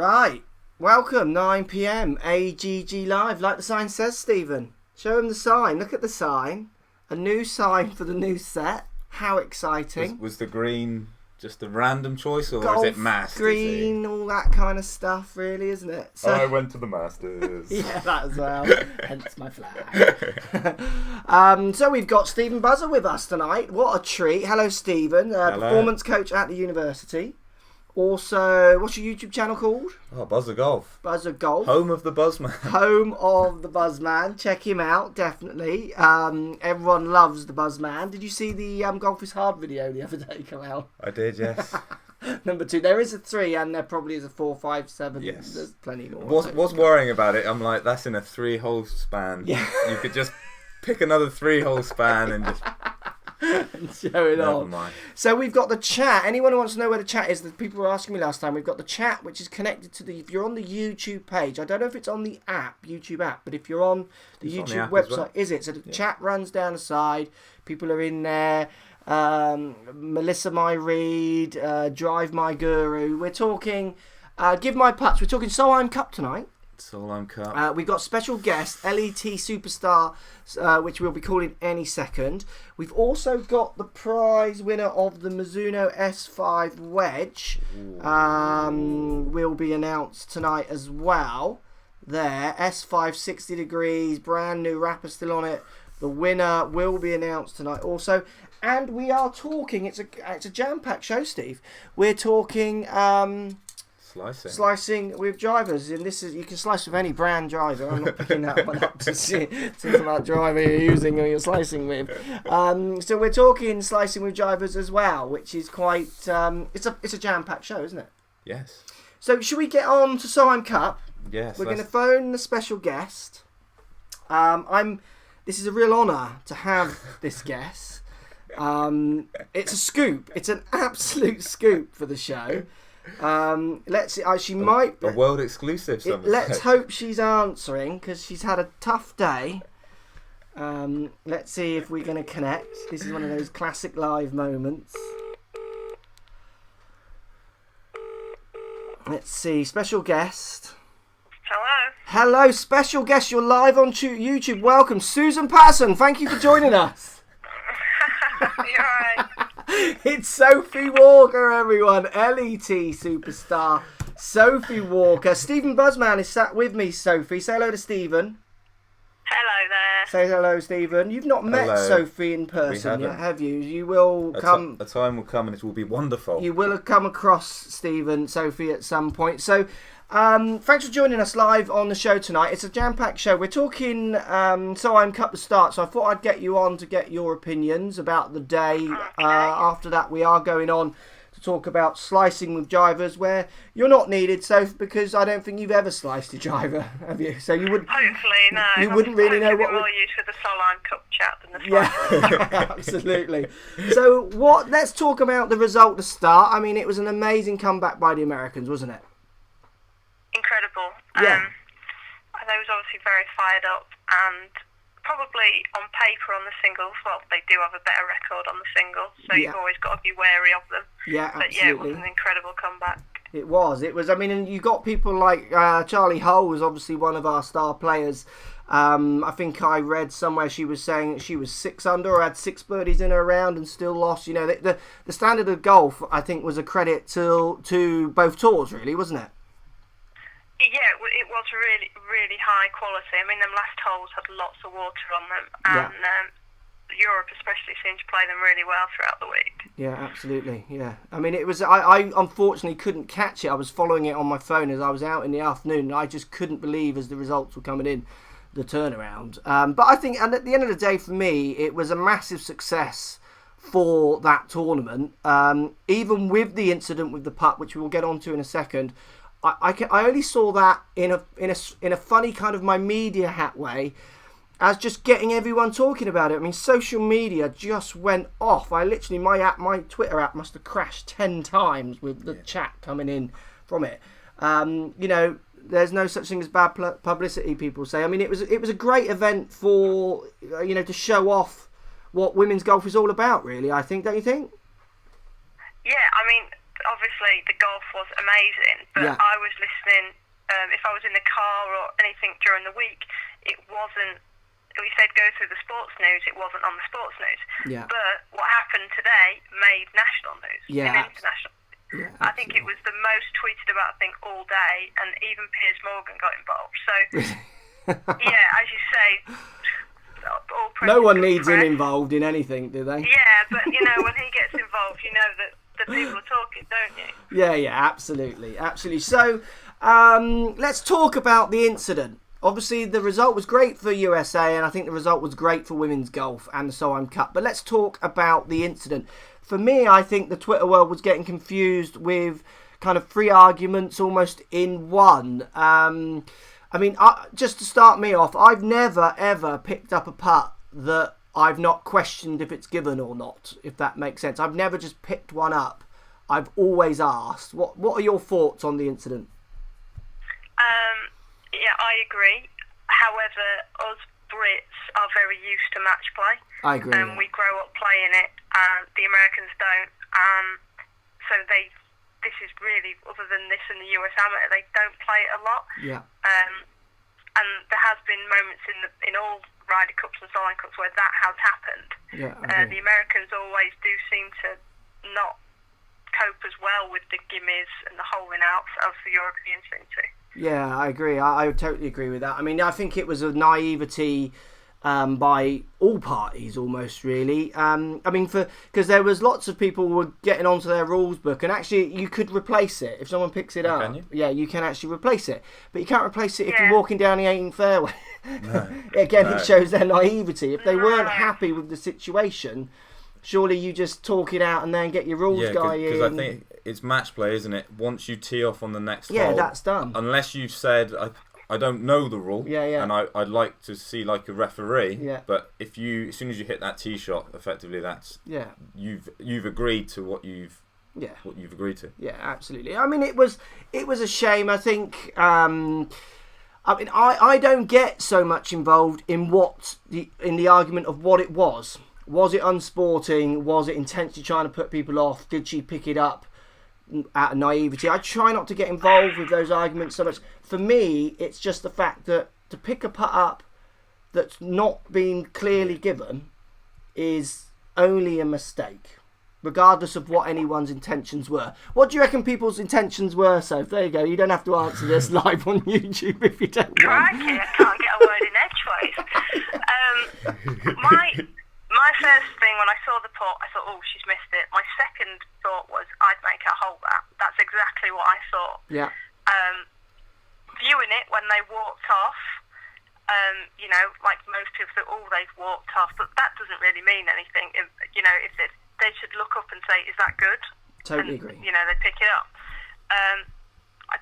Right. Welcome, 9 p.m. AGG Live. Like the sign says, Stephen. Show him the sign. Look at the sign. A new sign for the new set. How exciting. Was the green just a random choice, or Golf, is it Masters? green, all that kind of stuff, really, isn't it? So, I went to the Masters. yeah, that as well. Hence my flag. So we've got Stephen Buzzer with us tonight. What a treat. Hello, Stephen. Hello. Performance coach at the university. Also, what's your YouTube channel called? Oh, Buzzer Golf. Buzzer Golf. Home of the Buzzman. Home of the Buzzman. Check him out, definitely. Everyone loves the Buzzman. Did you see the Golf is Hard video the other day come out? I did, yes. Number 2. There is a 3 and there probably is a 4, 5, 7. Yes. There's plenty more. What's worrying about it, I'm like, that's in a 3-hole span. Yeah. You could just pick another 3-hole span and just... and show it Never on. mind. So we've got the chat. Anyone who wants to know where the chat is, the people were asking me last time, we've got the chat which is connected to the, if you're on the YouTube page, I don't know if it's on the app, YouTube app, but if you're on the It's on the YouTube app as website, well. is it? So the chat runs down the side, people are in there, Melissa My Reed, Drive My Guru, we're talking, Give My Putts, we're talking Solheim Cup tonight. Solheim Cup. We've got special guest, LET Superstar, which we'll be calling any second. We've also got the prize winner of the Mizuno S5 wedge. Will be announced tonight as well. There, S5 60 degrees, brand new wrapper still on it. The winner will be announced tonight also. And we are talking, it's a jam-packed show, Steve. We're talking... Slicing with drivers, and this is, you can slice with any brand driver. I'm not picking that one up to see about driver you're using or you're slicing with. So we're talking slicing with drivers as well, which is quite it's a jam-packed show, isn't it? Yes. So should we get on to Solheim Cup? Yes. We're going to phone the special guest. This is a real honour to have this guest. It's a scoop. It's an absolute scoop for the show. Let's see. She might a world exclusive. Let's hope she's answering because she's had a tough day. Let's see if we're going to connect. This is one of those classic live moments. Let's see. Special guest. Hello, special guest. You're live on YouTube. Welcome, Susan Patterson. Thank you for joining us. You're right. It's Sophie Walker, everyone. LET Superstar, Sophie Walker. Stephen Buzzman is sat with me, Sophie. Say hello to Stephen. Hello there. Say hello, Stephen. You've not met Hello. Sophie in person yet, have you? You will come... A time will come and it will be wonderful. You will have come across Stephen, Sophie, at some point. So... thanks for joining us live on the show tonight. It's a jam-packed show. We're talking Solheim Cup to start, so I thought I'd get you on to get your opinions about the day. Okay. After that, we are going on to talk about slicing with drivers, where you're not needed, Soph, because I don't think you've ever sliced a driver, have you? So you would. Hopefully, no. You wouldn't really know what. More use for the Solheim Cup chat than the Yeah, absolutely. So let's talk about the result to start. I mean, it was an amazing comeback by the Americans, wasn't it? Incredible. Yeah. They was obviously very fired up, and probably on paper on the singles, well, they do have a better record on the singles, so you've always got to be wary of them. Yeah, absolutely. But yeah, it was an incredible comeback. It was. I mean, and you got people like Charlie Hull was obviously one of our star players. I think I read somewhere she was saying that she was 6 under or had 6 birdies in her round and still lost. You know, the standard of golf, I think, was a credit to both tours, really, wasn't it? Yeah, it was really, really high quality. I mean, them last holes had lots of water on them, and Europe especially seemed to play them really well throughout the week. Yeah, absolutely. Yeah, I mean, it was. I unfortunately couldn't catch it. I was following it on my phone as I was out in the afternoon, and I just couldn't believe as the results were coming in, the turnaround. But I think, and at the end of the day, for me, it was a massive success for that tournament. Even with the incident with the putt, which we will get onto in a second. I only saw that in a funny kind of my media hat way, as just getting everyone talking about it. I mean, social media just went off. I literally, my Twitter app must have crashed 10 times with the chat coming in from it. You know, there's no such thing as bad publicity, people say. I mean, it was a great event for to show off what women's golf is all about, really. I think, don't you think? Yeah, I mean, obviously the golf was amazing, but Yeah. I was listening. If I was in the car or anything during the week, it wasn't. We said go through the sports news. It wasn't on the sports news. Yeah. But what happened today made national news Yeah, and international. Yeah, I think it was the most tweeted about thing all day, and even Piers Morgan got involved. So, yeah, as you say, all press No is one good needs him press. involved in anything, do they? Yeah, but when he gets involved, you know that people are talking, don't you? Yeah, absolutely. So, let's talk about the incident. Obviously, the result was great for USA, and I think the result was great for women's golf and the Solheim Cup. But let's talk about the incident. For me, I think the Twitter world was getting confused with kind of three arguments almost in one. Just to start me off, I've never, ever picked up a putt that I've not questioned if it's given or not, if that makes sense. I've never just picked one up. I've always asked. What are your thoughts on the incident? Yeah, I agree. However, us Brits are very used to match play. I agree. We grow up playing it, and the Americans don't. So this is really, other than this and the US Amateur, they don't play it a lot. Yeah. And there has been moments in all Ryder Cups and Solheim Cups where that has happened. Yeah. The Americans always do seem to not cope as well with the gimmies and the holing outs as the Europeans seem to. Yeah, I agree. I totally agree with that. I mean, I think it was a naivety by all parties almost, really. Because there was lots of people who were getting onto their rules book, and actually you could replace it if someone picks it up. Can you? Yeah, you can actually replace it, but you can't replace it if Yeah. you're walking down the 18th fairway. No. Again, No. it shows their naivety. If they weren't No. happy with the situation, surely you just talk it out and then get your rules guy in. because I think it's match play, isn't it? Once you tee off on the next hole, that's done. Unless you've said, I don't know the rule, and I'd like to see like a referee. Yeah. But if as soon as you hit that tee shot, effectively that's you've agreed to what you've agreed to. Yeah, absolutely. I mean, it was a shame. I think. I don't get so much involved in the argument of what it was. Was it unsporting? Was it intentionally trying to put people off? Did she pick it up out of naivety? I try not to get involved with those arguments so much. For me, it's just the fact that to pick a putt up that's not been clearly given is only a mistake, regardless of what anyone's intentions were. What do you reckon people's intentions were, Soph? There you go. You don't have to answer this live on YouTube if you don't want. Crikey, I can't get a word in edgeways. My first thing when I saw the putt, I thought, oh, she's missed it. My second thought was, I'd make her hold that. That's exactly what I thought. Yeah. Viewing it when they walked off, like most people thought, oh, they've walked off, but that doesn't really mean anything. If they should look up and say, is that good? Totally and, agree. They pick it up. I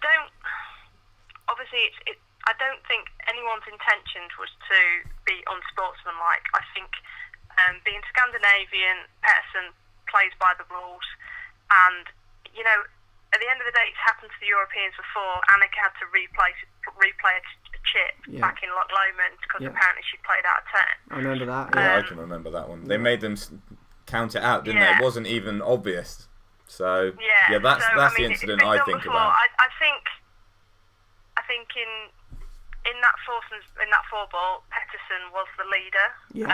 don't think anyone's intentions was to be unsportsmanlike. I think being Scandinavian, Pettersson plays by the rules, and at the end of the day, it's happened to the Europeans before. Annika had to replay a chip back in Loch Lomond because apparently she played out of turn. I remember that. Yeah, I can remember that one. They made them count it out, didn't they? It wasn't even obvious. So that's the incident I think about. I think in that four ball, Pettersson was the leader. Yeah.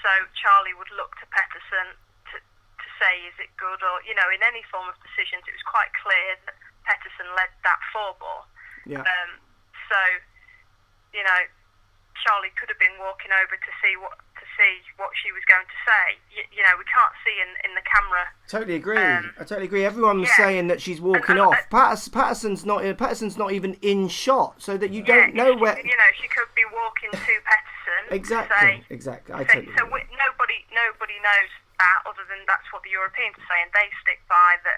So Charlie would look to Pettersson to say, is it good? Or, in any form of decisions, it was quite clear that Pettersson led that four ball. Yeah. Charlie could have been walking over to see what she was going to say. We can't see in the camera. Totally agree. I totally agree. Everyone was saying that she's walking off. Patterson's not even in shot, so that you don't know where. She could be walking to Pettersson. Exactly. I totally agree. Nobody knows that, other than that's what the Europeans are saying. They stick by that.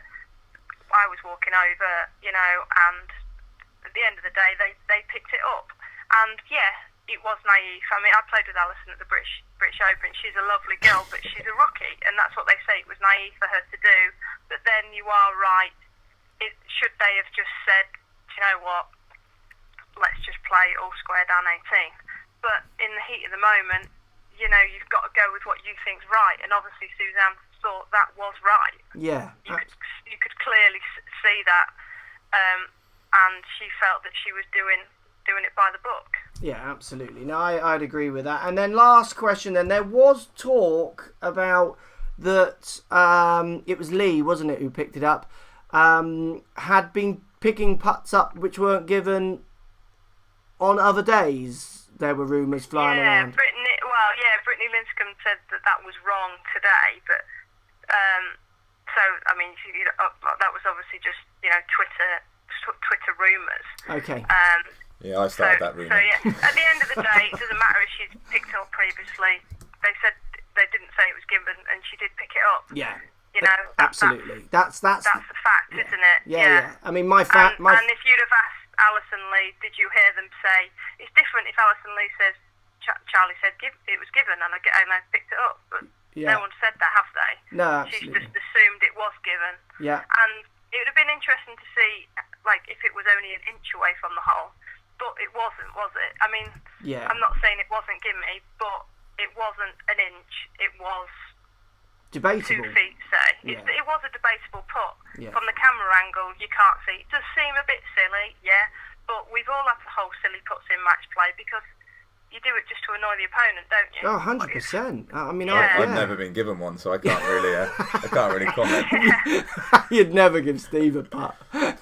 I was walking over, and at the end of the day, they picked it up. And it was naive. I mean, I played with Alison at the British Open. She's a lovely girl, but she's a rookie, and that's what they say. It was naive for her to do. But then you are right. Should they have just said, do you know what? Let's just play all square down 18. But in the heat of the moment, you've got to go with what you think's right. And obviously, Suzanne thought that was right. Yeah. You could clearly see that, and she felt that she was doing it by the book. Yeah, absolutely. No, I'd agree with that. And then last question. Then there was talk about that. It was Lee, wasn't it, who picked it up? Had been picking putts up which weren't given on other days. There were rumours flying around. Brittany Lincecum said that was wrong today, but so I mean, that was obviously just Twitter rumours. Okay. Yeah, I started that rumour. So yeah, at the end of the day, it doesn't matter if she's picked it up previously. They said they didn't say it was given, and she did pick it up. Yeah. Absolutely. That's the fact, yeah. isn't it? Yeah. I mean, and if you'd have asked Alison Lee, did you hear them say it's different if Alison Lee says Charlie said it was given and I picked it up, but no one said that, have they? No, she's absolutely. just assumed it was given. Yeah. And it would have been interesting to see, like, if it was only an inch away from the hole, but it wasn't, was it? I mean, I'm not saying it wasn't gimme, but it wasn't an inch. It was debatable. 2 feet, say. Yeah. It was a debatable putt. Yeah. From the camera angle, you can't see. It does seem a bit silly, yeah, but we've all had to hold silly putts in match play because you do it just to annoy the opponent, don't you? Oh, 100%. I mean, I've never been given one, so I can't really comment. You'd never give Steve a putt,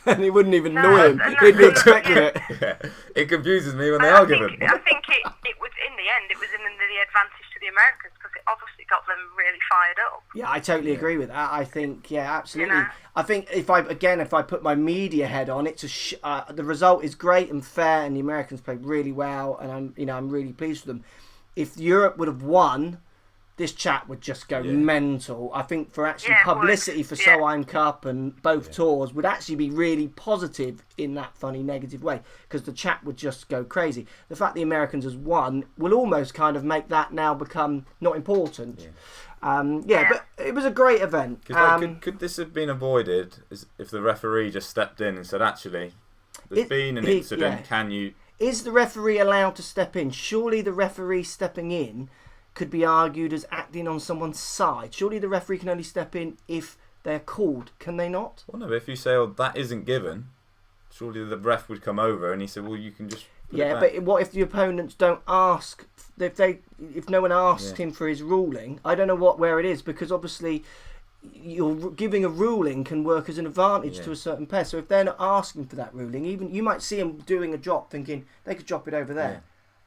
and he wouldn't even annoy him. He'd be expecting it. Yeah. It confuses me when they are given. I think it was, in the end, it was in the advantage to the Americans because it obviously got them really fired up. Yeah, I totally agree with that. I think, absolutely. You know? I think if I put my media head on, it's the result is great and fair, and the Americans played really well, and I'm really pleased with them. If Europe would have won, this chat would just go mental. I think for actually publicity for Solheim Cup and both tours would actually be really positive in that funny negative way, because the chat would just go crazy. The fact the Americans has won will almost kind of make that now become not important. But it was a great event. Could this have been avoided if the referee just stepped in and said, actually, there's been an incident, can you... Is the referee allowed to step in? Surely the referee stepping in could be argued as acting on someone's side. Surely the referee can only step in if they're called. Can they not? Well, no, but if you say, that isn't given, surely the ref would come over and he said, well, you can just put it back. But what if the opponents don't ask? If no one asked him for his ruling, I don't know where it is, because obviously you're giving a ruling can work as an advantage to a certain pair. So if they're not asking for that ruling, even you might see them doing a drop thinking they could drop it over there. Yeah.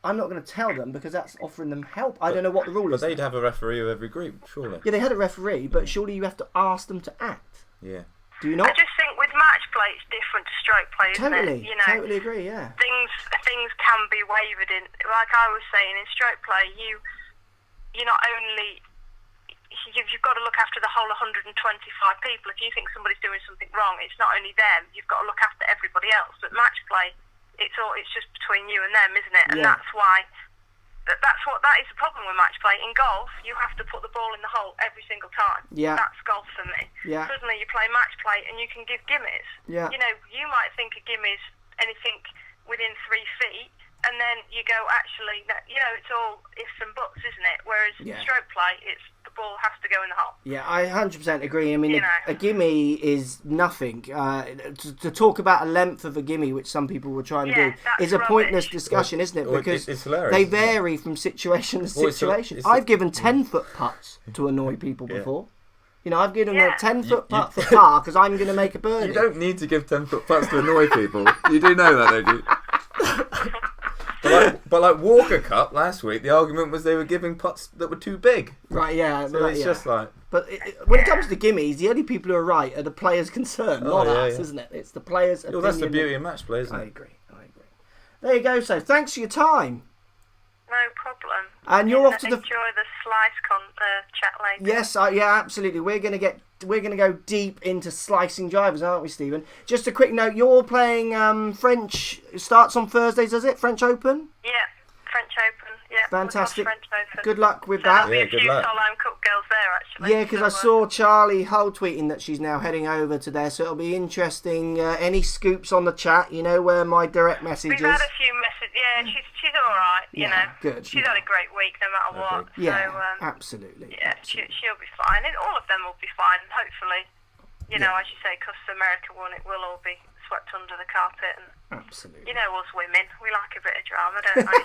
I'm not going to tell them because that's offering them help. I don't know what the rule is. But they'd have a referee of every group, surely. Yeah, they had a referee, but surely you have to ask them to act. Yeah. Do you not? I just think with match play it's different to stroke play, isn't it? Totally agree, yeah. Things can be wavered in. Like I was saying, in stroke play, you're not only... You've got to look after the whole 125 people. If you think somebody's doing something wrong, it's not only them. You've got to look after everybody else. But match play, it's just between you and them, isn't it? And that's why that is the problem with match play. In golf, you have to put the ball in the hole every single time. Yeah. That's golf for me. Yeah. Suddenly you play match play and you can give gimmies. Yeah. You might think a gimmie's anything within 3 feet. And then you go, actually, it's all ifs and buts, isn't it? Whereas stroke play, it's the ball has to go in the hole. Yeah, I 100% agree. I mean, a gimme is nothing. To talk about a length of a gimme, which some people were trying to do, is a pointless discussion, isn't it? Because it's hilarious, they vary from situation to situation. I've given 10-foot putts to annoy people before. I've given a 10-foot putt for par because I'm going to make a birdie. You don't need to give 10-foot putts to annoy people. You do know that, don't you? But like Walker Cup last week, the argument was they were giving putts that were too big. Right, yeah. So it's just like... But when it comes to gimmies, the only people who are right are the players concerned, not us, isn't it? It's the players' opinion. Well, that's the beauty of match play, isn't it? I agree. There you go, so thanks for your time. No problem. And you're off to enjoy the slice chat later. Yes, absolutely. We're gonna go deep into slicing drivers, aren't we, Stephen? Just a quick note: you're playing French. Starts on Thursdays, does it? French Open. Yeah, French Open. Yeah, fantastic. French Open. Good luck with that. that. There'll be a few Solheim Cup girls there, actually. Yeah, because I saw Charlie Hull tweeting that she's now heading over to there, so it'll be interesting. Any scoops on the chat? You know where my direct message is. We've had a few messages. Yeah, she's all right. You know, good. She's had a great week no matter what. Yeah, so, absolutely. Yeah, absolutely. She'll be fine, and all of them will be fine. And hopefully, you know, as you say, because America won, it will all be swept under the carpet. And absolutely. you know, us women, we like a bit of drama, don't we?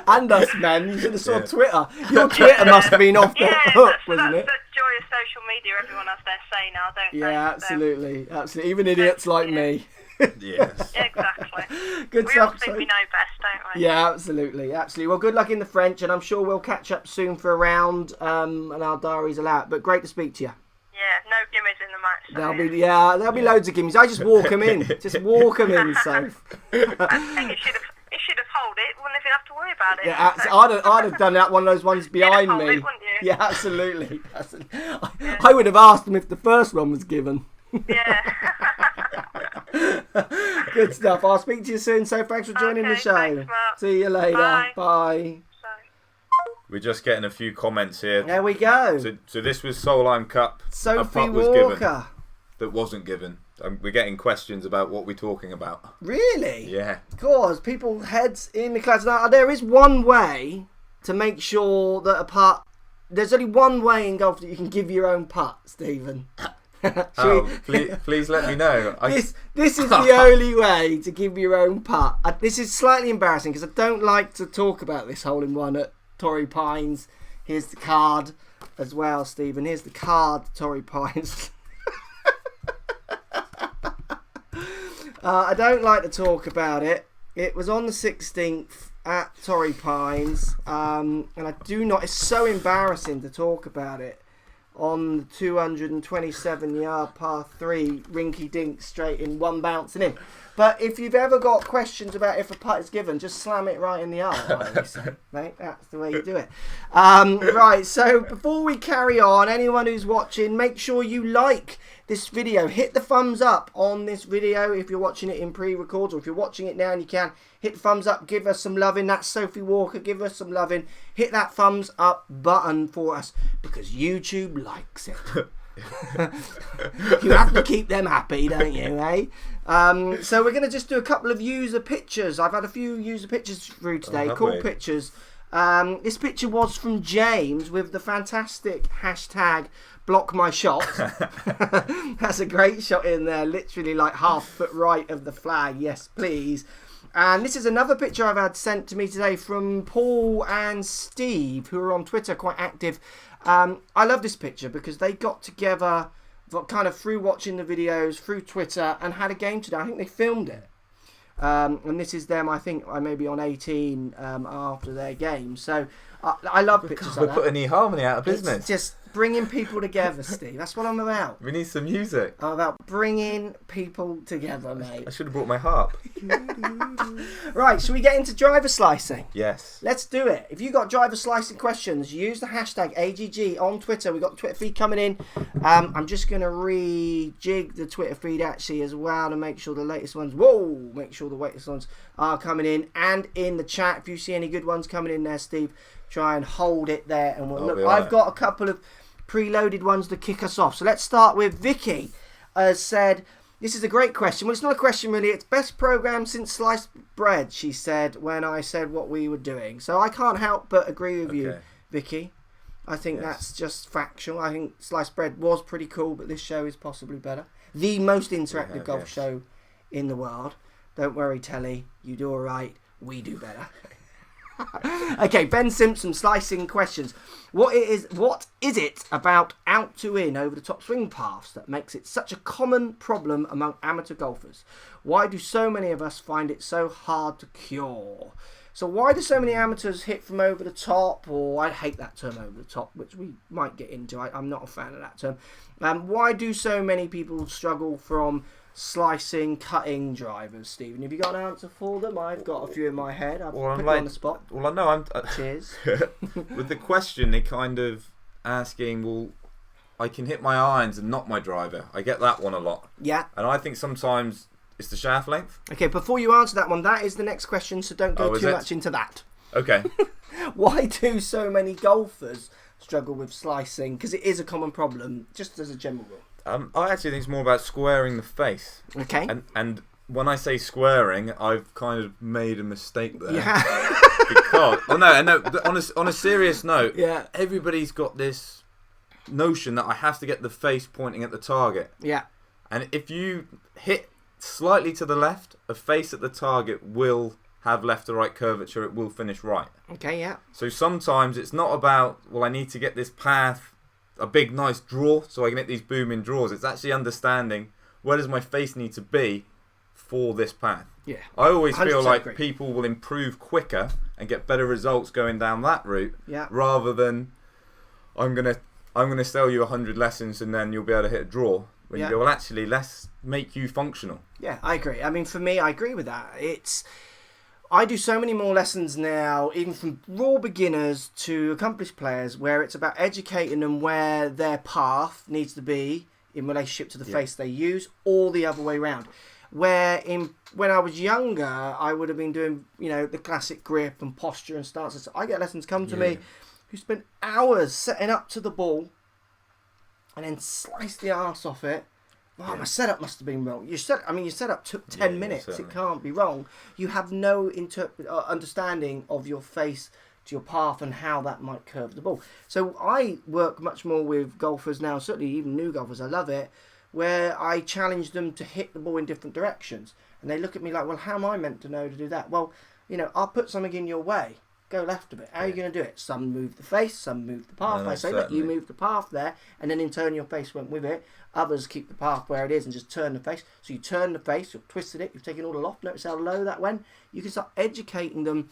And us men. You should have saw Twitter. Your Twitter must have been off the hook, wasn't it? That's the joy of social media. Everyone has their say now, don't they? Yeah, absolutely. Absolutely. Even idiots like me. Yes. Exactly. Good we stuff. all think we know best, don't we? Yeah, absolutely. Absolutely. Well, good luck in the French, and I'm sure we'll catch up soon for a round, and our diaries allow it. But great to speak to you. Yeah, no gimmies in the match. There'll be loads of gimmies. I just walk them in. Just walk them in, so. And you should have hold it, wouldn't have to worry about it. Yeah, I'd have done that, one of those ones behind hold me. it, wouldn't you? Yeah, absolutely. I would have asked them if the first one was given. Yeah. Good stuff. I'll speak to you soon. So thanks for joining the show. Thanks, Mark. See you later. Bye. Bye. We're just getting a few comments here. There we go. So this was Solheim Cup. Sophie a putt was Walker. given that wasn't given. We're getting questions about what we're talking about. Really? Yeah. Of course. People heads in the clouds. Now, there is one way to make sure that a putt... There's only one way in golf that you can give your own putt, Stephen. Please let me know. This is the only way to give your own putt. This is slightly embarrassing because I don't like to talk about this hole-in-one at Torrey Pines. Here's the card as well, Stephen. Here's the card, Torrey Pines. I don't like to talk about it. It was on the 16th at Torrey Pines, and I do not. It's so embarrassing to talk about it. On the 227-yard par 3, rinky dink straight in, one bouncing in. But if you've ever got questions about if a putt is given, just slam it right in the arm, mate. That's the way you do it. Right, so before we carry on, anyone who's watching, make sure you like this video. Hit the thumbs up on this video if you're watching it in pre-record, or if you're watching it now and you can, hit the thumbs up, give us some loving. That's Sophie Walker, give us some loving. Hit that thumbs up button for us because YouTube likes it. You have to keep them happy, don't you, eh? So we're going to just do a couple of user pictures. I've had a few user pictures through today, cool pictures. This picture was from James with the fantastic hashtag block my shot. That's a great shot in there, literally like half foot right of the flag. Yes, please. And this is another picture I've had sent to me today from Paul and Steve, who are on Twitter, quite active. I love this picture because they got together kind of through watching the videos, through Twitter, and had a game today. I think they filmed it. And this is them, I think, maybe on 18 after their game. So I love pictures like that. We're putting eHarmony out of business. It's just bringing people together, Steve. That's what I'm about. We need some music. I'm about bringing people together, mate. I should have brought my harp. Right, shall we get into driver slicing? Yes. Let's do it. If you've got driver slicing questions, use the hashtag AGG on Twitter. We've got the Twitter feed coming in. I'm just going to rejig the Twitter feed actually as well to make sure the latest ones, make sure the latest ones are coming in. And in the chat, if you see any good ones coming in there, Steve, try and hold it there. And we'll look. I've got a couple of preloaded ones to kick us off. So let's start with Vicky. Said, this is a great question. Well, it's not a question really. It's best program since sliced bread, she said, when I said what we were doing. So I can't help but agree with you, Vicky. I think that's just factual. I think sliced bread was pretty cool, but this show is possibly better. The most interactive golf show in the world. Don't worry, Telly. You do all right. We do better. Okay, Ben Simpson, slicing questions. What is it about out to in over the top swing paths that makes it such a common problem among amateur golfers? Why do so many of us find it so hard to cure? So why do so many amateurs hit from over the top? Or I hate that term, over the top, which we might get into. I'm not a fan of that term. Why do so many people struggle from slicing, cutting drivers, Stephen? Have you got an answer for them? I've got a few in my head. I've put you on the spot. Well, I know. Cheers. With the question, they kind of asking, well, I can hit my irons and not my driver. I get that one a lot. Yeah. And I think sometimes it's the shaft length. Okay, before you answer that one, that is the next question, so don't go too much into that. Okay. Why do so many golfers struggle with slicing? Because it is a common problem, just as a general rule. I actually think it's more about squaring the face. Okay. And when I say squaring, I've kind of made a mistake there. Yeah. Because on a serious note, Yeah. everybody's got this notion that I have to get the face pointing at the target. Yeah. And if you hit slightly to the left, a face at the target will have left to right curvature. It will finish right. Okay, yeah. So sometimes it's not about, well, I need to get this path, a big nice draw, so I can hit these booming draws. It's actually understanding where does my face need to be for this path. Yeah. I always feel like agree. people will improve quicker and get better results going down that route, Yeah. rather than I'm gonna sell you 100 lessons and then you'll be able to hit a draw. When Yeah. you go, well, actually, let's make you functional. Yeah, I agree. I mean, for me, I agree with that. I do so many more lessons now, even from raw beginners to accomplished players, where it's about educating them where their path needs to be in relationship to the face they use, or the other way around. When I was younger, I would have been doing, the classic grip and posture and stances. I get lessons come to me who spend hours setting up to the ball and then slice the arse off it. Wow, my setup must have been wrong. Your setup took 10 minutes. Certainly. It can't be wrong. You have no understanding of your face to your path and how that might curve the ball. So I work much more with golfers now, certainly even new golfers. I love it, where I challenge them to hit the ball in different directions. And they look at me like, well, how am I meant to know to do that? Well, I'll put something in your way. Go left a bit. How are you going to do it? Some move the face, some move the path. No, I say, look, you move the path there, and then in turn your face went with it. Others keep the path where it is and just turn the face. So you turn the face, you've twisted it, you've taken all the loft. Notice how low that went. You can start educating them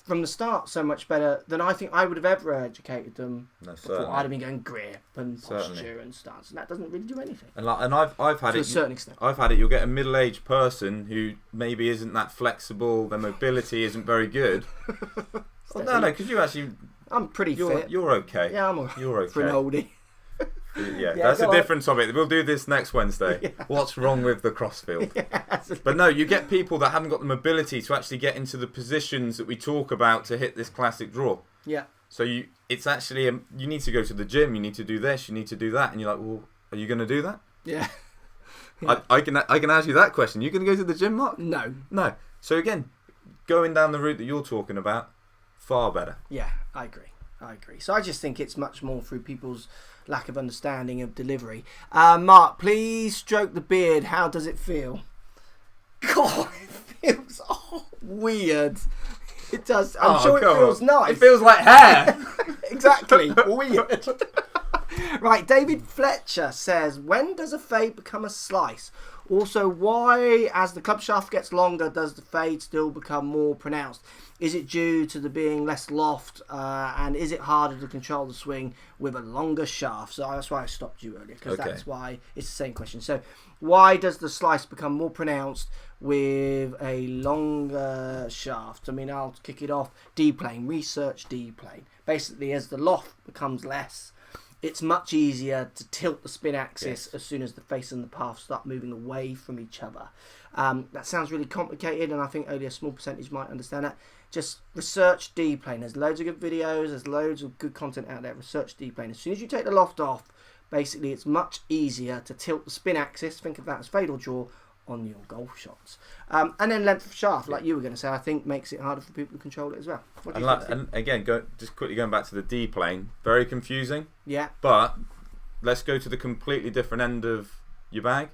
from the start so much better than I think I would have ever educated them before. I'd have been going grip and posture and stance, and that doesn't really do anything. And I've had to it a certain extent. I've had it. You'll get a middle-aged person who maybe isn't that flexible. Their mobility isn't very good. Well, no, because you actually. I'm pretty fit. You're okay. Yeah, You're okay. For an oldie. Yeah, that's the difference of it. We'll do this next Wednesday. Yeah. What's wrong with the Crossfield? But no, you get people that haven't got the mobility to actually get into the positions that we talk about to hit this classic draw. Yeah. So it's actually you need to go to the gym. You need to do this. You need to do that. And you're like, well, are you going to do that? Yeah. I can ask you that question. You going to go to the gym, Mark? No. So again, going down the route that you're talking about, far better. Yeah, I agree. So I just think it's much more through people's lack of understanding of delivery. Mark, please stroke the beard. How does it feel? God, it feels weird. It does. I'm sure it feels nice. It feels like hair. Exactly. Weird. Right, David Fletcher says, when does a fade become a slice? Also, why, as the club shaft gets longer, does the fade still become more pronounced? Is it due to there being less loft, and is it harder to control the swing with a longer shaft? So that's why I stopped you earlier, because that's why it's the same question. So why does the slice become more pronounced with a longer shaft? I mean, I'll kick it off. D-plane, research D-plane. Basically, as the loft becomes less, it's much easier to tilt the spin axis as soon as the face and the path start moving away from each other. That sounds really complicated, and I think only a small percentage might understand that. Just research D-plane. There's loads of good videos. There's loads of good content out there. Research D-plane. As soon as you take the loft off, basically it's much easier to tilt the spin axis. Think of that as fade or draw on your golf shots. And then length of shaft, like you were going to say, I think makes it harder for people to control it as well. And again, just quickly going back to the D-plane, very confusing. Yeah. But let's go to the completely different end of your bag.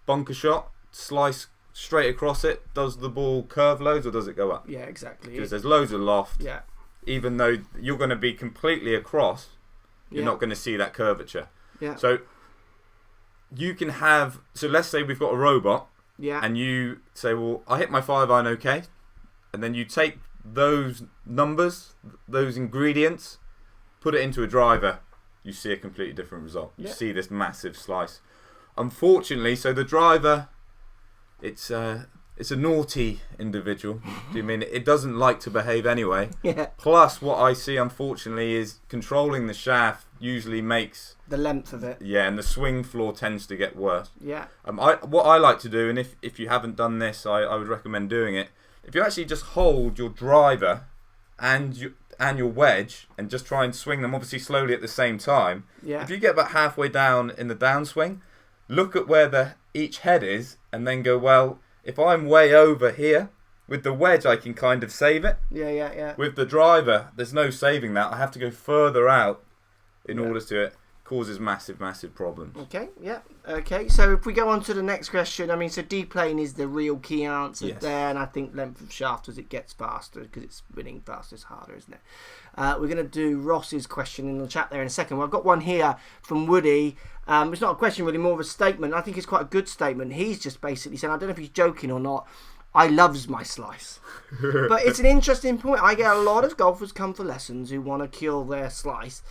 Bunker shot, slice straight across it. Does the ball curve loads or does it go up? Yeah, exactly. Because there's loads of loft. Yeah. Even though you're going to be completely across, you're not going to see that curvature. Yeah. So you can have. So let's say we've got a robot. Yeah. And you say, well, I hit my 5-iron okay. And then you take those numbers, those ingredients, put it into a driver. You see a completely different result. You see this massive slice. Unfortunately, so the driver, it's a naughty individual. Do you mean it doesn't like to behave anyway? Yeah. Plus, what I see, unfortunately, is controlling the shaft usually makes the length of it. Yeah, and the swing floor tends to get worse. Yeah. What I like to do, and if you haven't done this, I would recommend doing it. If you actually just hold your driver and your wedge and just try and swing them, obviously slowly at the same time. Yeah. If you get about halfway down in the downswing, look at where each head is, and then go, well, if I'm way over here, with the wedge I can kind of save it. Yeah. With the driver, there's no saving that. I have to go further out in order to it. Causes massive problems. Okay, yeah. Okay, so if we go on to the next question, I mean, so D-plane is the real key answer there, and I think length of shaft as it gets faster, because it's spinning faster is harder, isn't it? We're going to do Ross's question in the chat there in a second. Well, I've got one here from Woody. It's not a question, really, more of a statement. I think it's quite a good statement. He's just basically saying, I don't know if he's joking or not, I loves my slice. But it's an interesting point. I get a lot of golfers come for lessons who want to kill their slice.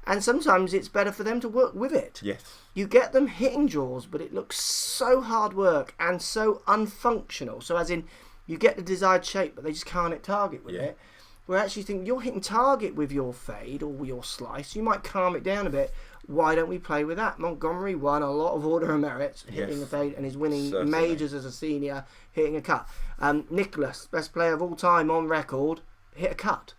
And sometimes it's better for them to work with it. Yes. You get them hitting draws, but it looks so hard work and so unfunctional. So as in, you get the desired shape, but they just can't hit target with it. Where I actually think you're hitting target with your fade or your slice. You might calm it down a bit. Why don't we play with that? Montgomery won a lot of Order of Merits hitting a fade and is winning majors as a senior, hitting a cut. Nicholas, best player of all time on record, hit a cut,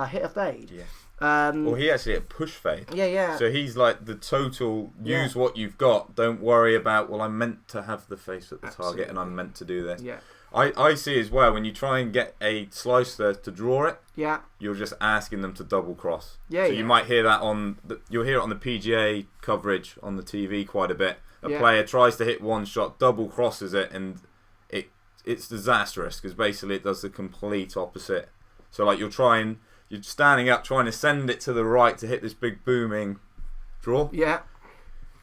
hit a fade. Yeah. Well, he actually hit push fade. Yeah. So he's like the total, use what you've got. Don't worry about, well, I'm meant to have the face at the target and I'm meant to do this. Yeah. I see as well, when you try and get a slicer to draw it, you're just asking them to double cross. So you might hear that you'll hear it on the PGA coverage on the TV quite a bit. A player tries to hit one shot, double crosses it, and it's disastrous because basically it does the complete opposite. So like you're standing up trying to send it to the right to hit this big booming draw. Yeah.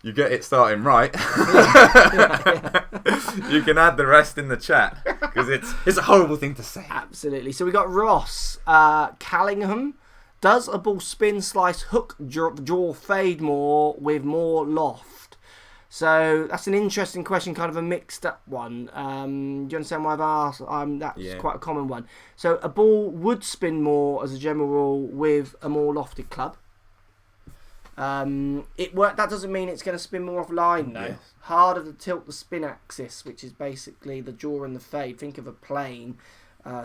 You get it starting right. You can add the rest in the chat because it's a horrible thing to say. Absolutely. So we got Ross Callingham. Does a ball spin, slice, hook, draw, fade more with more loft? So that's an interesting question, kind of a mixed up one. Do you understand why I've asked? That's quite a common one. So a ball would spin more as a general rule with a more lofted club. That doesn't mean it's going to spin more offline though. Yes. Harder to tilt the spin axis, which is basically the draw and the fade. Think of a plane.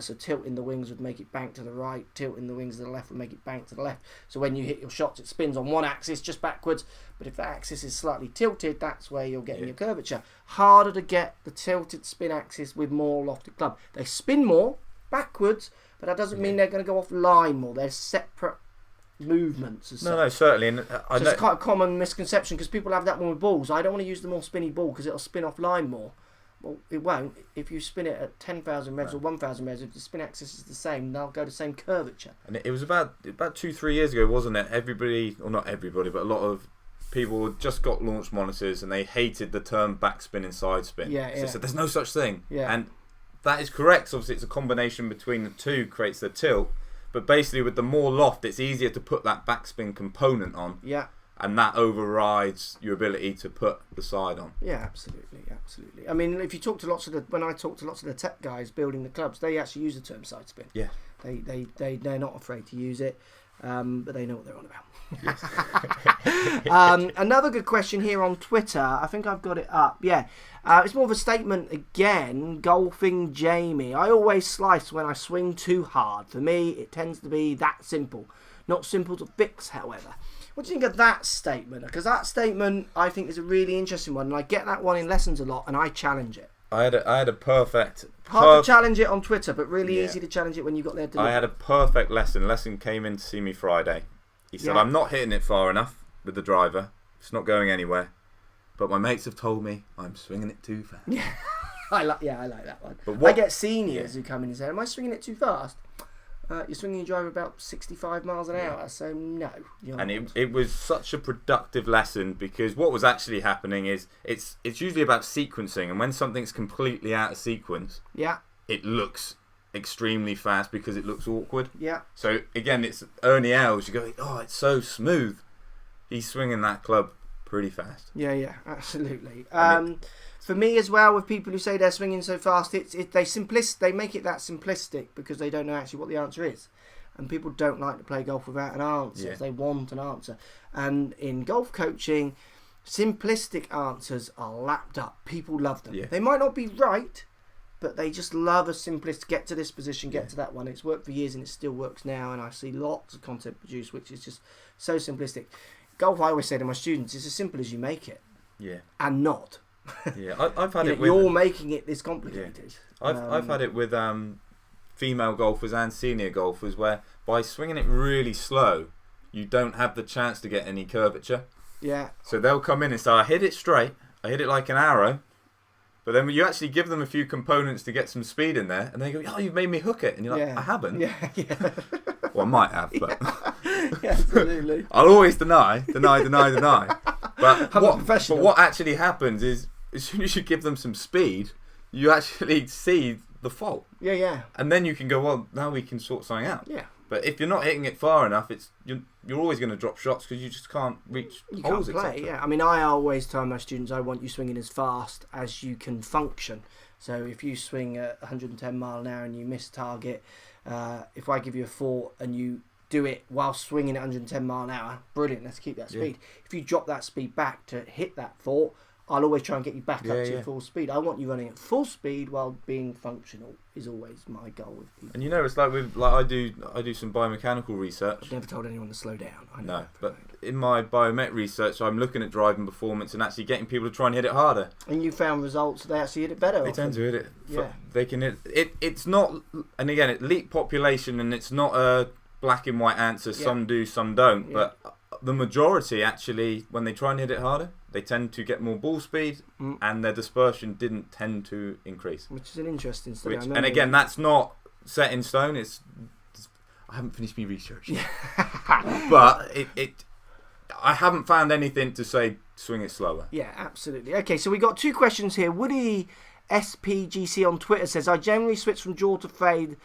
So tilt in the wings would make it bank to the right, tilt in the wings to the left would make it bank to the left. So when you hit your shots, it spins on one axis just backwards. But if that axis is slightly tilted, that's where you're getting your curvature. Harder to get the tilted spin axis with more lofted club. They spin more backwards, but that doesn't mean they're going to go offline more. They're separate movements. No, certainly. And it's quite a common misconception because people have that one with balls. I don't want to use the more spinny ball because it'll spin offline more. Well, it won't. If you spin it at 10,000 revs or 1,000 revs, if the spin axis is the same, they'll go the same curvature. And it was about 2-3 years ago, wasn't it? Everybody, or not everybody, but a lot of people just got launch monitors and they hated the term backspin and side spin. So they said there's no such thing. And that is correct. So obviously, it's a combination between the two creates the tilt. But basically, with the more loft, it's easier to put that backspin component on. And that overrides your ability to put the side on. Yeah, absolutely. I mean, if you talk to when I talk to lots of the tech guys building the clubs, they actually use the term side spin. Yeah. They're not afraid to use it, but they know what they're on about. Yes. Another good question here on Twitter. I think I've got it up. Yeah. It's more of a statement again. Golfing Jamie. I always slice when I swing too hard. For me, it tends to be that simple. Not simple to fix, however. What do you think of that statement? Because that statement, I think, is a really interesting one, and I get that one in lessons a lot, and I challenge it. I had a perfect... Hard to challenge it on Twitter, but really easy to challenge it when you've got their delivery. I had a perfect lesson. Lesson came in to see me Friday. He said, I'm not hitting it far enough with the driver. It's not going anywhere. But my mates have told me I'm swinging it too fast. Yeah, I like that one. But I get seniors who come in and say, am I swinging it too fast? You're swinging your driver about 65 miles an hour, so no. And it was such a productive lesson because what was actually happening is it's usually about sequencing, and when something's completely out of sequence, it looks extremely fast because it looks awkward. Yeah. So again, it's Ernie Els. You go, oh, it's so smooth. He's swinging that club pretty fast. Yeah, absolutely. For me as well, with people who say they're swinging so fast, they make it that simplistic because they don't know actually what the answer is. And people don't like to play golf without an answer. They want an answer. And in golf coaching, simplistic answers are lapped up. People love them. They might not be right, but they just love a simplest, get to this position, get to that one. It's worked for years and it still works now. And I see lots of content produced which is just so simplistic. Golf, I always say to my students, is as simple as you make it. Yeah. And not. Yeah, I've had it with... You're making it this complicated. Yeah. I've had it with female golfers and senior golfers where by swinging it really slow, you don't have the chance to get any curvature. Yeah. So they'll come in and say, I hit it straight, I hit it like an arrow, but then when you actually give them a few components to get some speed in there, and they go, oh, you've made me hook it. And you're like, I haven't. Yeah. Well, I might have, but... Yeah, absolutely. I'll always deny. But what actually happens is, as soon as you give them some speed, you actually see the fault. Yeah. And then you can go, well, now we can sort something out. Yeah. But if you're not hitting it far enough, you're always going to drop shots because you just can't reach holes, play. Yeah, I mean, I always tell my students I want you swinging as fast as you can function. So if you swing at 110 mile an hour and you miss target, if I give you a 4 and you do it while swinging at 110 mile an hour, brilliant. Let's keep that speed. If you drop that speed back to hit that 4, I'll always try and get you back up to your full speed. I want you running at full speed while being functional is always my goal with people. And it's like I do some biomechanical research. I've never told anyone to slow down. No, but in my biomech research, I'm looking at driving performance and actually getting people to try and hit it harder. And you found results they actually hit it better. They tend to hit it. Yeah. They can hit it. It's not, and again, elite population, and it's not a black and white answer. Some do, some don't. Yeah. But the majority actually, when they try and hit it harder, they tend to get more ball speed, and their dispersion didn't tend to increase. Which is an interesting study. And again, that's not set in stone. I haven't finished my research yet. But I haven't found anything to say swing it slower. Yeah, absolutely. Okay, so we got 2 questions here. Woody SPGC on Twitter says, I generally switch from draw to fade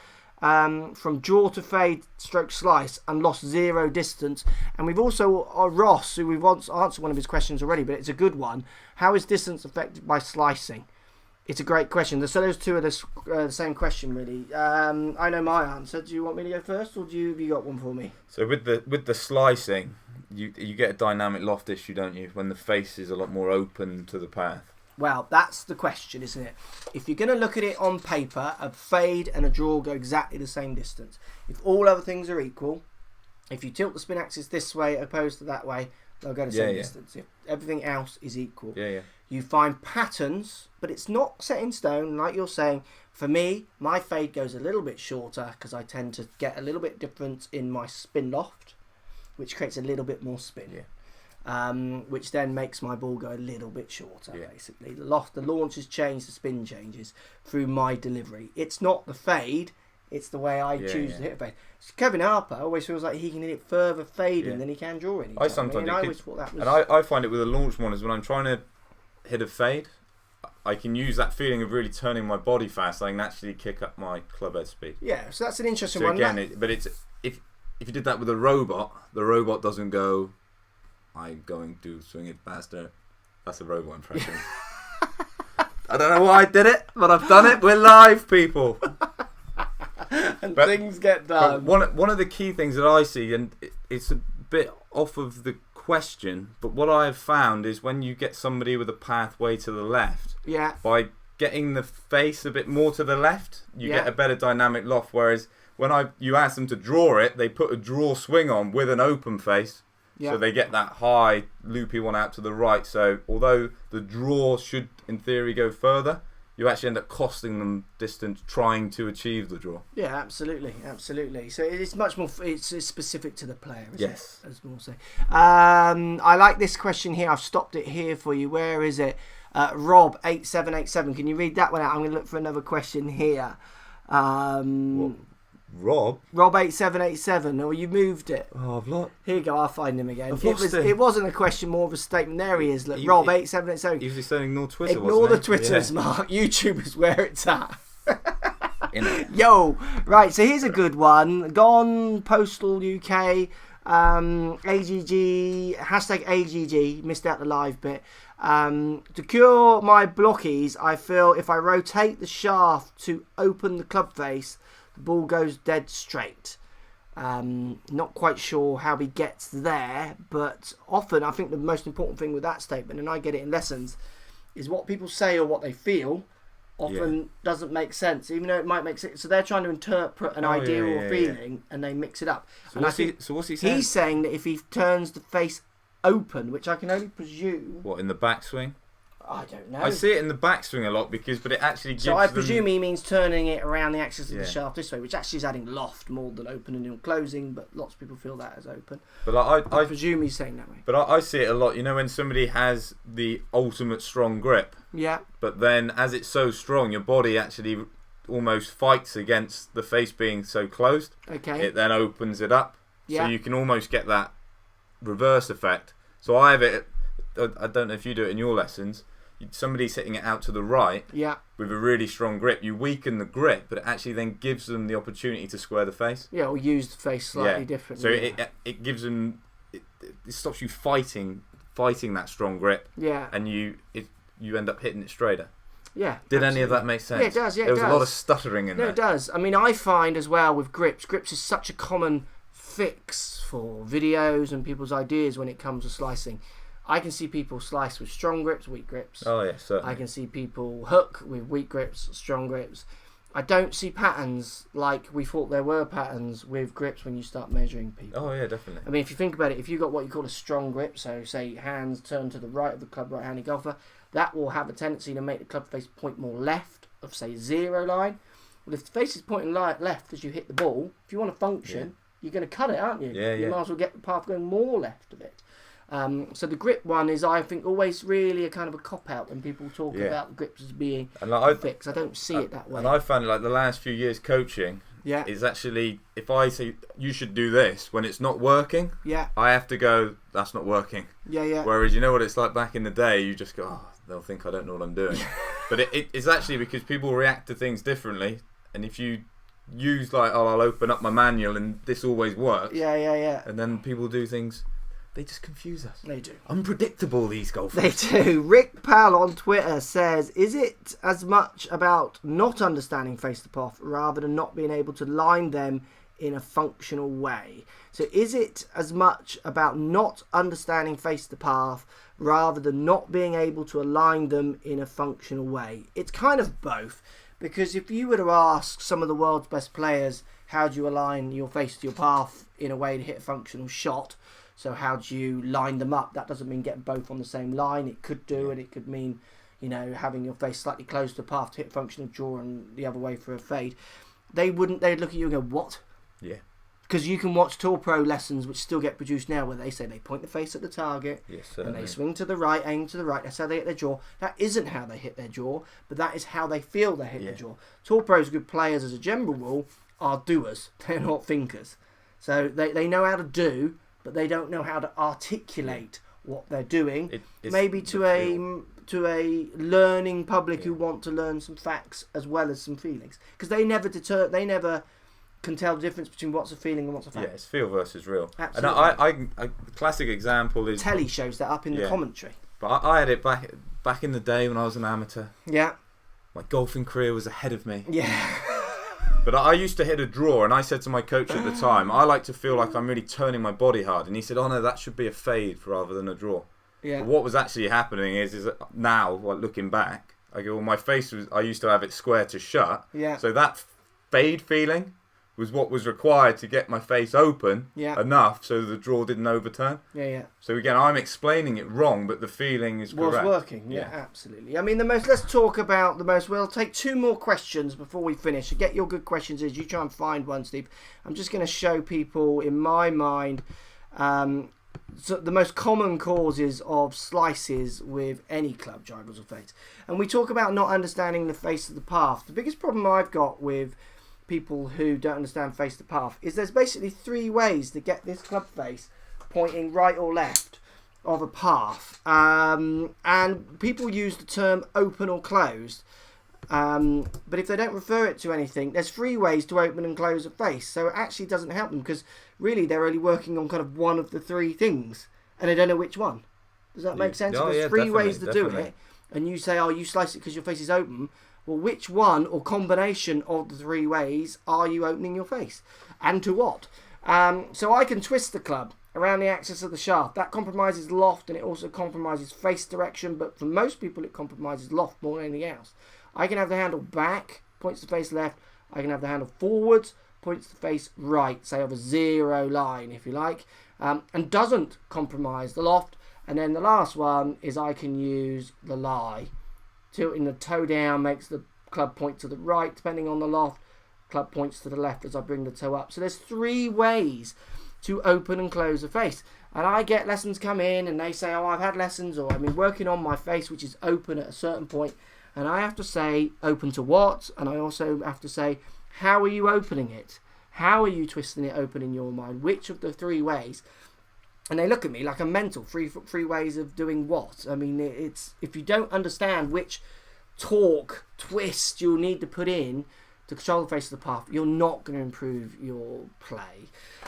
stroke slice and lost 0 distance. And we've also Ross, who we've answered one of his questions already, but it's a good one. How is distance affected by slicing? It's a great question. So those 2 are the same question, really. I know my answer. Do you want me to go first, or have you got one for me? So with the slicing, you get a dynamic loft issue, don't you? When the face is a lot more open to the path. Well, that's the question, isn't it? If you're going to look at it on paper, a fade and a draw go exactly the same distance. If all other things are equal, if you tilt the spin axis this way opposed to that way, they'll go the same distance. If everything else is equal. You find patterns, but it's not set in stone, like you're saying. For me, my fade goes a little bit shorter because I tend to get a little bit difference in my spin loft, which creates a little bit more spin. Which then makes my ball go a little bit shorter, basically. The launches change, the spin changes through my delivery. It's not the fade, it's the way I choose to hit a fade. So Kevin Harper always feels like he can hit it further fading than he can drawing. I always thought that was... And I find it with a launch one is when I'm trying to hit a fade, I can use that feeling of really turning my body fast. I can actually kick up my club head speed. Yeah, so that's an interesting one. Again, if you did that with a robot, the robot doesn't go, I'm going to swing it faster. That's a robot impression. I don't know why I did it, but I've done it. We're live, people. But things get done. One of the key things that I see, and it's a bit off of the question, but what I have found is when you get somebody with a pathway to the left, by getting the face a bit more to the left, you get a better dynamic loft. Whereas when you ask them to draw it, they put a draw swing on with an open face. So they get that high loopy one out to the right. So although the draw should in theory go further, you actually end up costing them distance trying to achieve the draw. Yeah, absolutely. So it's much more, it's specific to the player, isn't it? As we'll say. I like this question here. I've stopped it here for you. Where is it? Rob8787. Can you read that one out? I'm going to look for another question here. Rob8787. Or you moved it. Oh, I've lost. Here you go. I'll find him again. It wasn't a question, more of a statement. There he is. Look, Rob8787. Usually saying ignore Twitter. Ignore the Twitters, Mark. YouTube is where it's at. Yo, right. So here's a good one. Gone Postal UK. AGG. #AGG. Missed out the live bit. To cure my blockies, I feel if I rotate the shaft to open the club face, the ball goes dead straight. Not quite sure how he gets there, but often I think the most important thing with that statement, and I get it in lessons, is what people say or what they feel often doesn't make sense, even though it might make sense. So they're trying to interpret an idea or feeling, and they mix it up. So what's he saying? He's saying that if he turns the face open, which I can only presume... What, in the backswing? I don't know. I see it in the backswing a lot but it actually gives So I them... presume he means turning it around the axis of the Yeah. shaft this way, which actually is adding loft more than opening and closing, but lots of people feel that as open. But I presume he's saying that way. But I see it a lot. You know, when somebody has the ultimate strong grip, Yeah. but then as it's so strong, your body actually almost fights against the face being so closed. Okay. It then opens it up. Yeah. So you can almost get that reverse effect. So I have it, I don't know if you do it in your lessons, somebody's hitting it out to the right Yeah. with a really strong grip. You weaken the grip, but it actually then gives them the opportunity to square the face. Yeah, or use the face slightly differently. So it gives them, it stops you fighting that strong grip, Yeah. and you end up hitting it straighter. Yeah. Did any of that make sense? Yeah, it does. Yeah, there it was does. a lot of stuttering in No, there. it does. I mean, I find as well with grips is such a common fix for videos and people's ideas when it comes to slicing. I can see people slice with strong grips, weak grips. Oh yeah, certainly. I can see people hook with weak grips, strong grips. I don't see patterns like we thought there were patterns with grips when you start measuring people. Oh yeah, definitely. I mean, if you think about it, if you've got what you call a strong grip, so say hands turn to the right of the club, right-handed golfer, that will have a tendency to make the club face point more left of, say, 0 line. Well, if the face is pointing left as you hit the ball, if you want to function, you're going to cut it, aren't you? Yeah, You yeah. might as well get the path going more left of it. So the grip one is, I think, always really a kind of a cop-out when people talk Yeah. about grips as being And like, fixed. I don't see it that way. And I found like the last few years coaching Yeah, is actually, if I say you should do this when it's not working, yeah, I have to go, that's not working. yeah. Whereas you know what it's like back in the day, you just go, oh, they'll think I don't know what I'm doing. But it's actually because people react to things differently, and if you use like, oh, I'll open up my manual and this always works, Yeah. and then people do things, they just confuse us. They do. Unpredictable, these golfers. They do. Rick Pal on Twitter says, is it as much about not understanding face to path rather than not being able to line them in a functional way? So is it as much about not understanding face to path rather than not being able to align them in a functional way? It's kind of both, because if you were to ask some of the world's best players, how do you align your face to your path in a way to hit a functional shot? So how do you line them up? That doesn't mean getting both on the same line. It could do, and it could mean, you know, having your face slightly close to the path to hit a functional draw and the other way for a fade. They'd look at you and go, what? Yeah. Because you can watch Tour Pro lessons which still get produced now where they say they point the face at the target Yes, and certainly. they swing to the right, aim to the right. That's how they hit their draw. That isn't how they hit their draw, but that is how they feel they hit their draw. Tour Pros, good players as a general rule, are doers. They're not thinkers. So they know how to do, but they don't know how to articulate what they're doing. It's Maybe the to a learning public who want to learn some facts as well as some feelings, because they never can tell the difference between what's a feeling and what's a fact. Yeah, it's feel versus real. Absolutely. And a classic example is Telly shows that up in the commentary. But I had it back in the day when I was an amateur. Yeah. My golfing career was ahead of me. Yeah. But I used to hit a draw, and I said to my coach at the time, I like to feel like I'm really turning my body hard. And he said, oh no, that should be a fade rather than a draw. Yeah. But what was actually happening is that now, like, looking back, I go, well, my face I used to have it square to shut. Yeah. So that fade feeling was what was required to get my face open enough so the draw didn't overturn. Yeah. So again, I'm explaining it wrong, but the feeling is correct. Was working, yeah, absolutely. I mean, let's talk about the most. We'll take 2 more questions before we finish. So get your good questions as you try and find one, Steve. I'm just going to show people, in my mind, so the most common causes of slices with any club, drivers or fades. And we talk about not understanding the face of the path. The biggest problem I've got with people who don't understand face to path is there's basically 3 ways to get this club face pointing right or left of a path, and people use the term open or closed, but if they don't refer it to anything, there's 3 ways to open and close a face, so it actually doesn't help them, because really they're only working on kind of one of the 3 things and they don't know which one. Does that make sense? Oh, There's yeah, 3 ways to do definitely. it, and you say, oh, you slice it because your face is open. Well, which one or combination of the 3 ways are you opening your face, and to what? So I can twist the club around the axis of the shaft. That compromises loft, and it also compromises face direction, but for most people it compromises loft more than anything else. I can have the handle back, points the face left. I can have the handle forwards, points the face right, say of a 0 line if you like, and doesn't compromise the loft, And then the last one is I can use the lie. Tilting the toe down makes the club point to the right, depending on the loft. Club points to the left as I bring the toe up. So there's 3 ways to open and close the face. And I get lessons come in and they say, oh, I've had lessons, or I've been working on my face, which is open at a certain point. And I have to say, open to what? And I also have to say, how are you opening it? How are you twisting it open in your mind? Which of the 3 ways? And they look at me like I'm mental. Three ways of doing what? I mean, it's if you don't understand which twist you'll need to put in to control the face of the path, you're not going to improve your play.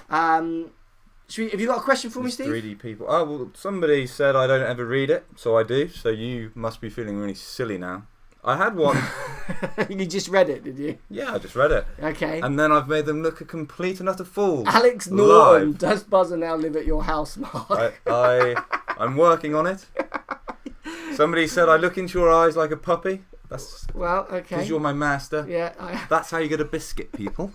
Have you got a question for me, Steve? 3D people. Oh, well, somebody said I don't ever read it, so I do. So you must be feeling really silly now. I had one. You just read it, did you? Yeah, I just read it. Okay. And then I've made them look a complete and utter fool. Alex Norton, does Buzzer now live at your house, Mark? I'm working on it. Somebody said I look into your eyes like a puppy. That's well, okay. Because you're my master. Yeah. That's how you get a biscuit, people.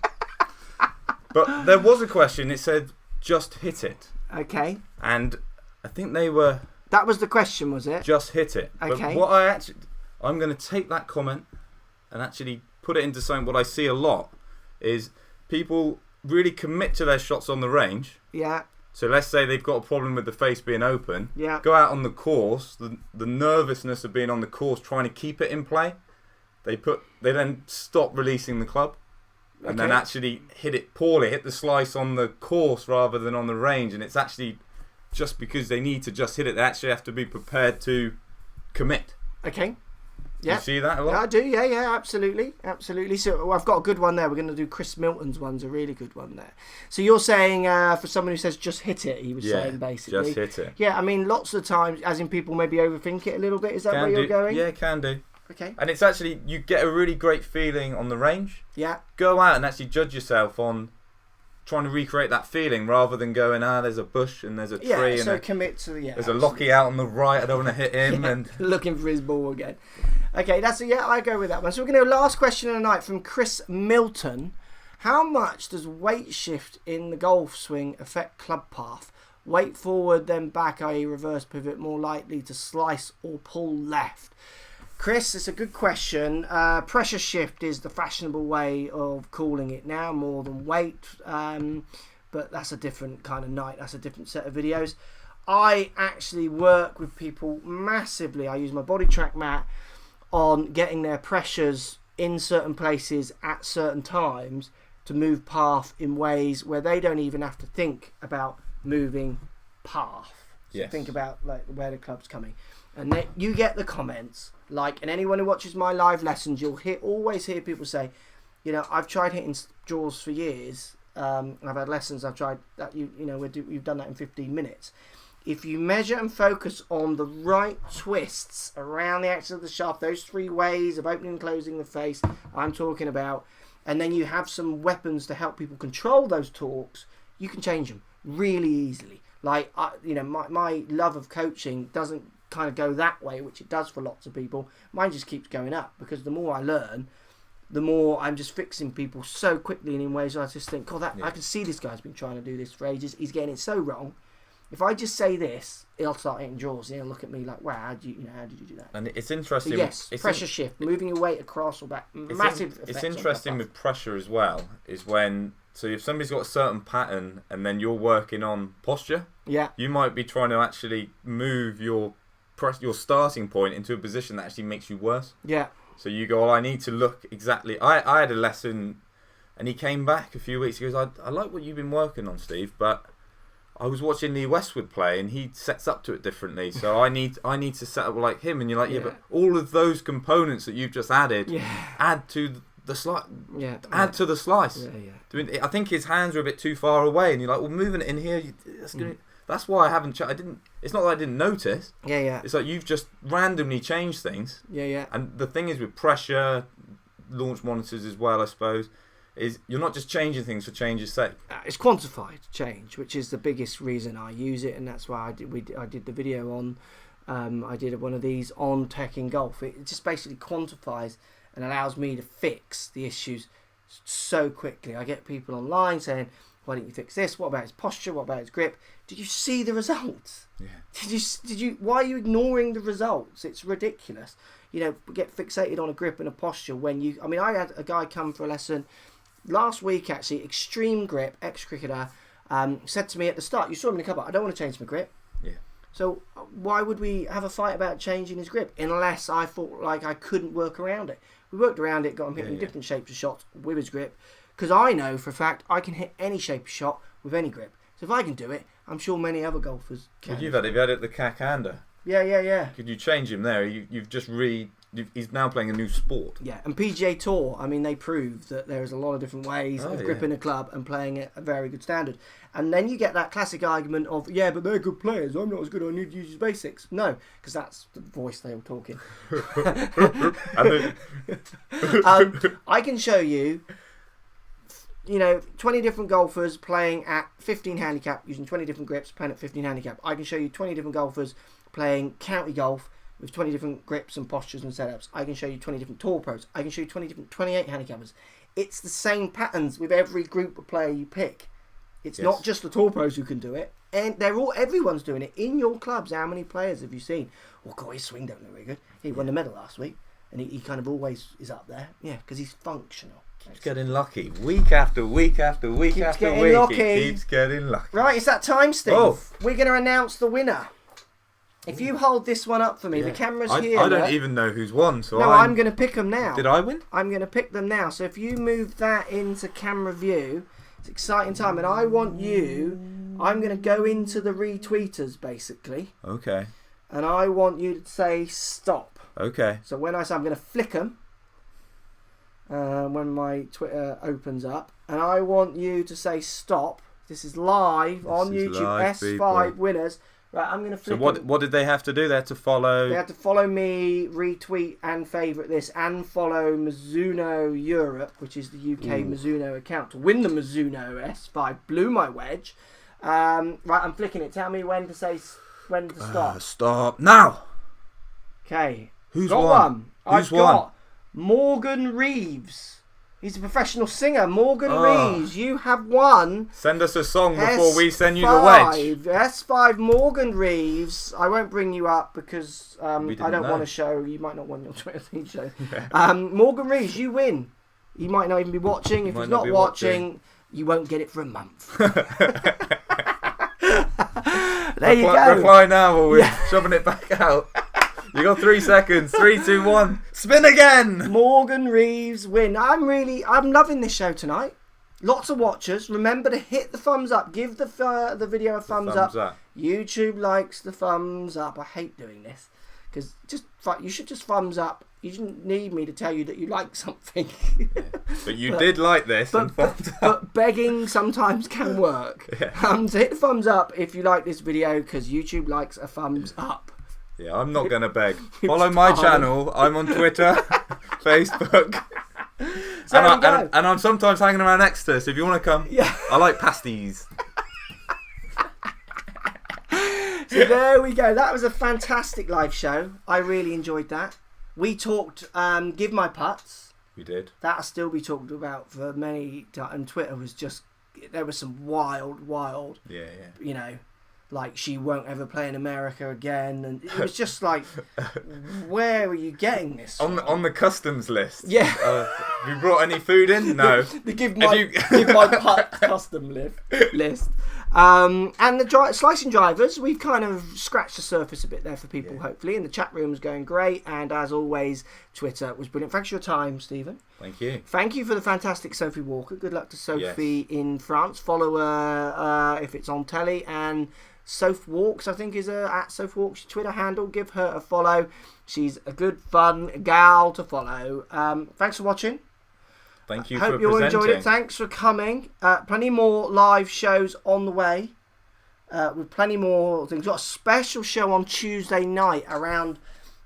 But there was a question. It said, just hit it. Okay. And I think they were... That was the question, was it? Just hit it. Okay. But I'm going to take that comment and actually put it into something what I see a lot is people really commit to their shots on the range. Yeah. So let's say they've got a problem with the face being open. Yeah. Go out on the course, the nervousness of being on the course, trying to keep it in play. They then stop releasing the club and then actually hit it poorly, hit the slice on the course rather than on the range. And it's actually just because they need to just hit it, they actually have to be prepared to commit. Okay. Yeah. You see that a lot? Yeah, I do. Yeah, absolutely. So I've got a good one there. We're going to do Chris Milton's one's a really good one there. So you're saying for someone who says just hit it, he was saying basically. Just hit it. Yeah, I mean lots of times, as in people maybe overthink it a little bit. Is that where you're going? Yeah, can do. Okay. And it's actually, you get a really great feeling on the range. Yeah. Go out and actually judge yourself on trying to recreate that feeling rather than going, there's a bush and there's a tree and so commit to there's a Lockie out on the right, I don't want to hit him. And looking for his ball again. Okay, I go with that one. So we're going to last question of the night from Chris Milton. How much does weight shift in the golf swing affect club path? Weight forward, then back, i.e. reverse pivot, more likely to slice or pull left? Chris, it's a good question. Pressure shift is the fashionable way of calling it now, more than weight. But that's a different kind of night. That's a different set of videos. I actually work with people massively. I use my body track mat on getting their pressures in certain places at certain times to move path in ways where they don't even have to think about moving path. So think about like where the club's coming. And then you get the comments, and anyone who watches my live lessons, you'll always hear people say, I've tried hitting draws for years. I've had lessons. I've tried that. You've done that in 15 minutes. If you measure and focus on the right twists around the axis of the shaft, those 3 ways of opening and closing the face I'm talking about, and then you have some weapons to help people control those talks, you can change them really easily. My love of coaching doesn't kind of go that way, which it does for lots of people. Mine just keeps going up because the more I learn, the more I'm just fixing people so quickly and in ways where I just think, I can see this guy's been trying to do this for ages. He's getting it so wrong. If I just say this, he'll start hitting draws. And he'll look at me like, "Wow, how did you do that?" And it's interesting. So yes, pressure shift, moving your weight across or back, massive. It's interesting with pressure as well. Is when if somebody's got a certain pattern and then you're working on posture, you might be trying to actually move your starting point into a position that actually makes you worse. Yeah. So you go, I need to look exactly. I had a lesson, and he came back a few weeks. He goes, I like what you've been working on, Steve, but I was watching Lee Westwood play, and he sets up to it differently. So I need to set up like him. And you're like, but all of those components that you've just added, add to the slice. Add to the slice. I think his hands are a bit too far away, and you're like, well, moving it in here, that's why I haven't. It's not that I didn't notice. It's like you've just randomly changed things. And the thing is with pressure, launch monitors as well, I suppose, is you're not just changing things for change's sake. It's quantified change, which is the biggest reason I use it, and that's why I did the video on. I did one of these on tech in golf. It just basically quantifies and allows me to fix the issues so quickly. I get people online saying, Why didn't you fix this? What about his posture? What about his grip? Did you see the results? Yeah. Did you? Why are you ignoring the results? It's ridiculous. You know, get fixated on a grip and a posture when you. I mean, I had a guy come for a lesson last week, actually, extreme grip, ex-cricketer, said to me at the start, you saw him in the car, I don't want to change my grip. Yeah. So why would we have a fight about changing his grip unless I thought like I couldn't work around it? We worked around it, got him hitting different shapes of shots with his grip, because I know for a fact I can hit any shape of shot with any grip. So if I can do it, I'm sure many other golfers can. Well, you've had it at the Cacander. Yeah. Could you change him there? You've just he's now playing a new sport. Yeah, and PGA Tour, I mean, they proved that there is a lot of different ways of gripping a club and playing at a very good standard. And then you get that classic argument of, yeah, but they're good players, I'm not as good, I need to use basics. No, because that's the voice they were talking. I can show you, 20 different golfers playing at 15 handicap, using 20 different grips, playing at 15 handicap. I can show you 20 different golfers playing county golf with 20 different grips and postures and setups. I can show you 20 different tour pros. I can show you 20 different 28 handicappers. It's the same patterns with every group of player you pick. It's not just the tour pros who can do it. And everyone's doing it. In your clubs, how many players have you seen? Oh, God, his swing don't look very good. He won the medal last week. And he kind of always is up there. Yeah, because he's functional. Keeps getting lucky. Week after week after week keeps after getting week. Lucky. He keeps getting lucky. Right, it's that time, Steve. Oh. We're going to announce the winner. If you hold this one up for me, the camera's here. I don't even know who's won, so I'm going to pick them now. Did I win? I'm going to pick them now. So if you move that into camera view, it's exciting time. And I want you, I'm going to go into the retweeters, basically. Okay. And I want you to say stop. Okay. So when I say I'm going to flick them, when my Twitter opens up, and I want you to say stop. This is live on YouTube. Live, S5 people. winners. Right, I'm going to flick So what did they have to do? They had to follow... They had to follow me, retweet and favourite this, and follow Mizuno Europe, which is the UK Mizuno account, to win the Mizuno S5. Blew my wedge. Right, I'm flicking it. Tell me when to stop. Stop. Now! Okay. Who's got won? one. Who's I've got Morgan Reeves. He's a professional singer. Morgan Reeves, you have won. Send us a song before we send you the wedge. S5 Morgan Reeves. I won't bring you up because I don't know. want to show. You might not want your Twitter feed show. Morgan Reeves, you win. You might not even be watching. If he's not watching, you won't get it for a month. There you go. Reply now or we're shoving it back out. You got 3 seconds. 3, 2, 1. Spin again. Morgan Reeves win. I'm loving this show tonight. Lots of watchers. Remember to hit the thumbs up. Give the video a thumbs up. YouTube likes the thumbs up. I hate doing this because you should just thumbs up. You shouldn't need me to tell you that you like something. But you did like this. But begging sometimes can work. So hit the thumbs up if you like this video because YouTube likes a thumbs up. Yeah, I'm not going to beg. Follow my channel. I'm on Twitter, Facebook. And I'm sometimes hanging around Exeter, so if you want to come, I like pasties. So there we go. That was a fantastic live show. I really enjoyed that. We talked Give My Putts. We did. That'll still be talked about for many times. And Twitter was just... There was some wild... Yeah. Like she won't ever play in America again, and it was just like, where are you getting this from? On the customs list? Yeah. Have you brought any food in? No. The give my putt custom list. And the slicing drivers, we've kind of scratched the surface a bit there for people, hopefully, and the chat room was going great, and as always, Twitter was brilliant. Thanks for your time, Stephen. Thank you. Thank you for the fantastic Sophie Walker. Good luck to Sophie in France. Follow her if it's on telly, and Soph Walks, I think, is at Soph Walks Twitter handle. Give her a follow. She's a good, fun gal to follow. Thanks for watching. Thank you for presenting. Hope you all enjoyed it. Thanks for coming. Plenty more live shows on the way. With plenty more things. Got a special show on Tuesday night around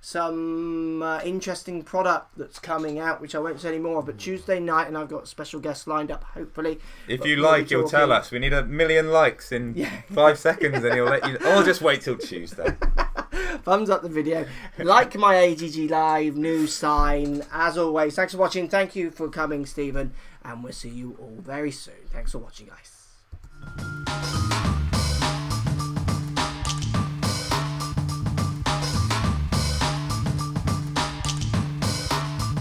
some interesting product that's coming out, which I won't say any more, but Tuesday night, and I've got special guests lined up, hopefully. If you like, you'll tell us. We need 1 million likes in 5 seconds, and he'll let you... Or just wait till Tuesday. Thumbs up the video. Like my AGG Live news sign. As always, thanks for watching. Thank you for coming, Stephen, and we'll see you all very soon. Thanks for watching, guys.